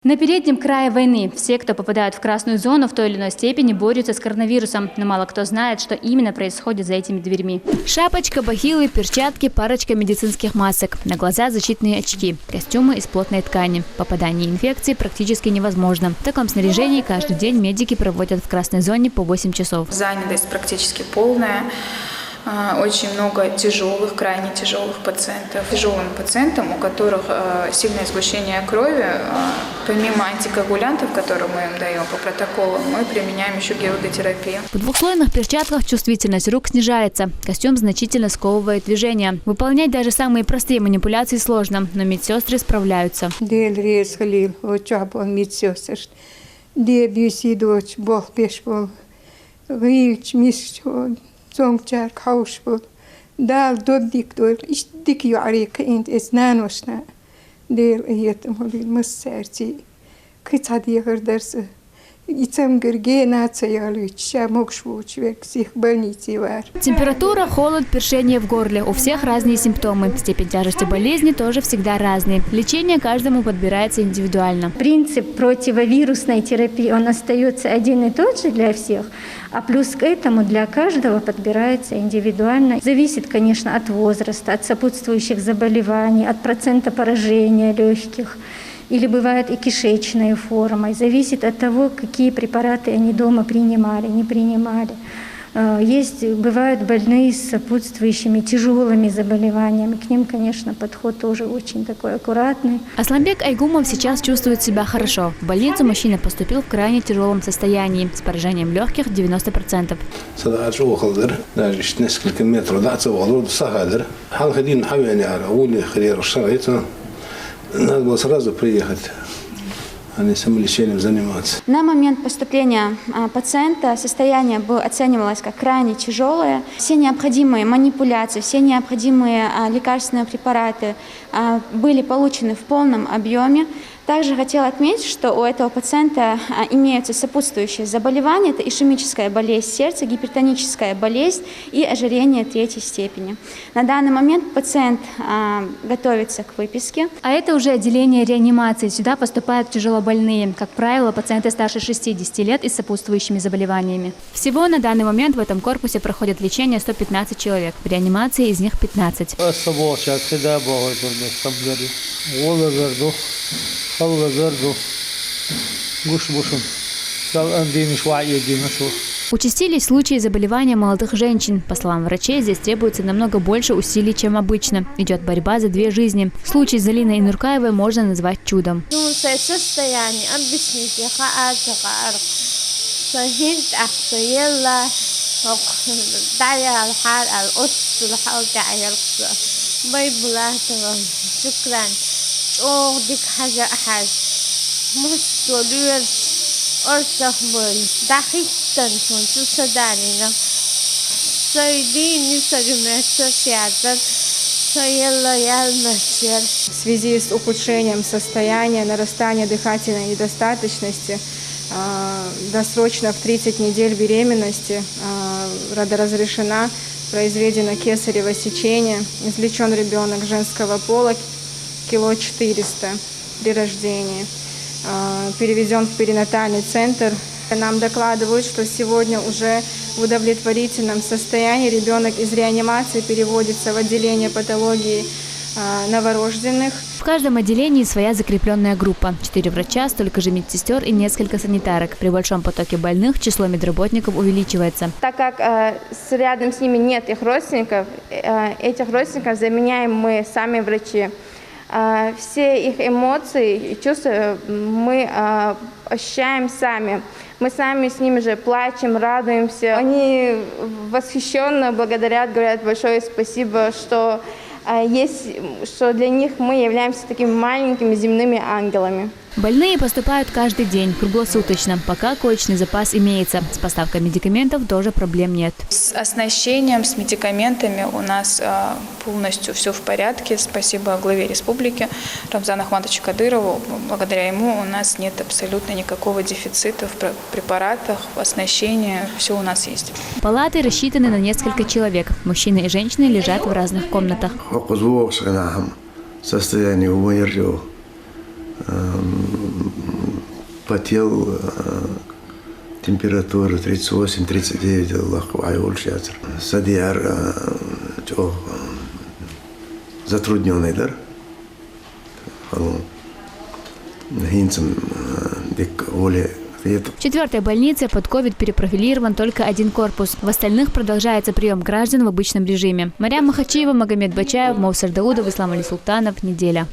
На переднем крае войны все, кто попадают в красную зону, в той или иной степени борются с коронавирусом. Но мало кто знает, что именно происходит за этими дверьми. Шапочка, бахилы, перчатки, парочка медицинских масок. На глаза защитные очки, костюмы из плотной ткани. Попадание инфекции практически невозможно. В таком снаряжении каждый день медики проводят в красной зоне по 8 часов. Занятость практически полная. Очень много тяжелых, крайне тяжелых пациентов. Тяжелым пациентам, у которых сильное сгущение крови, помимо антикоагулянтов, которые мы им даем по протоколу, мы применяем еще геодотерапию. В двухслойных перчатках чувствительность рук снижается. Костюм значительно сковывает движение. Выполнять даже самые простые манипуляции сложно, но медсестры справляются. زوجتك حوش بود دال ضدك دول إيش ديك يعريك أنت إسنان وشنا دير إيتم هولي مسارتي كيت هدي غير درس يتم جرجينا تيالي شاموك شو человек всех больницы вар. Температура, холод, першение в горле. У всех разные симптомы. Степень тяжести болезни тоже всегда разные. Лечение каждому подбирается индивидуально. Принцип противовирусной терапии, он остается один и тот же для всех, а плюс к этому для каждого подбирается индивидуально. Зависит, конечно, от возраста, от сопутствующих заболеваний, от процента поражения легких. Или бывает и кишечной формой. Зависит от того, какие препараты они дома принимали, не принимали. Бывают больные с сопутствующими тяжелыми заболеваниями. К ним, конечно, подход тоже очень такой аккуратный. Асланбек Айгумов сейчас чувствует себя хорошо. В больницу мужчина поступил в крайне тяжелом состоянии, с поражением легких 90%. несколько метров, надо было сразу приехать, а не самолечением заниматься. На момент поступления пациента состояние оценивалось как крайне тяжелое. Все необходимые манипуляции, все необходимые лекарственные препараты были получены в полном объеме. Также хотела отметить, что у этого пациента имеются сопутствующие заболевания. Это ишемическая болезнь сердца, гипертоническая болезнь и ожирение 3-й степени. На данный момент пациент готовится к выписке. А это уже отделение реанимации. Сюда поступают тяжелобольные. Как правило, пациенты старше 60 лет и с сопутствующими заболеваниями. Всего на данный момент в этом корпусе проходит лечение 115 человек. В реанимации из них 15. Участились случаи заболевания молодых женщин. По словам врачей, здесь требуется намного больше усилий, чем обычно. Идет борьба за 2 жизни. Случай с Залиной Инуркаевой можно назвать чудом. В связи с ухудшением состояния, нарастания дыхательной недостаточности, досрочно в 30 недель беременности родоразрешена, произведено кесарево сечение, извлечен ребенок женского пола, 400 кг при рождении, перевезен в перинатальный центр. Нам докладывают, что сегодня уже в удовлетворительном состоянии ребенок из реанимации переводится в отделение патологии новорожденных. В каждом отделении своя закрепленная группа. 4 врача, столько же медсестер и несколько санитарок. При большом потоке больных число медработников увеличивается. Так как рядом с ними нет их родственников, этих родственников заменяем мы сами врачи. Все их эмоции и чувства мы ощущаем сами. Мы сами с ними же плачем, радуемся. Они восхищенно благодарят, говорят большое спасибо, что для них мы являемся такими маленькими земными ангелами. Больные поступают каждый день, круглосуточно, пока коечный запас имеется. С поставкой медикаментов тоже проблем нет. С оснащением, с медикаментами у нас полностью все в порядке. Спасибо главе республики Рамзану Ахматовичу Кадырову. Благодаря ему у нас нет абсолютно никакого дефицита в препаратах, в оснащении. Все у нас есть. Палаты рассчитаны на несколько человек. Мужчины и женщины лежат в разных комнатах. состояние умершего потел, температура 38-39, Аллаху айвул шатыр. Садияр затрудненный дар. Хинцем дик воле. В 4-й больнице под ковид перепрофилирован только 1 корпус. В остальных продолжается прием граждан в обычном режиме. Марьям Махачиева, Магомед Бачаев, Мовсар Даудов, Ислам Али Султанов. Неделя.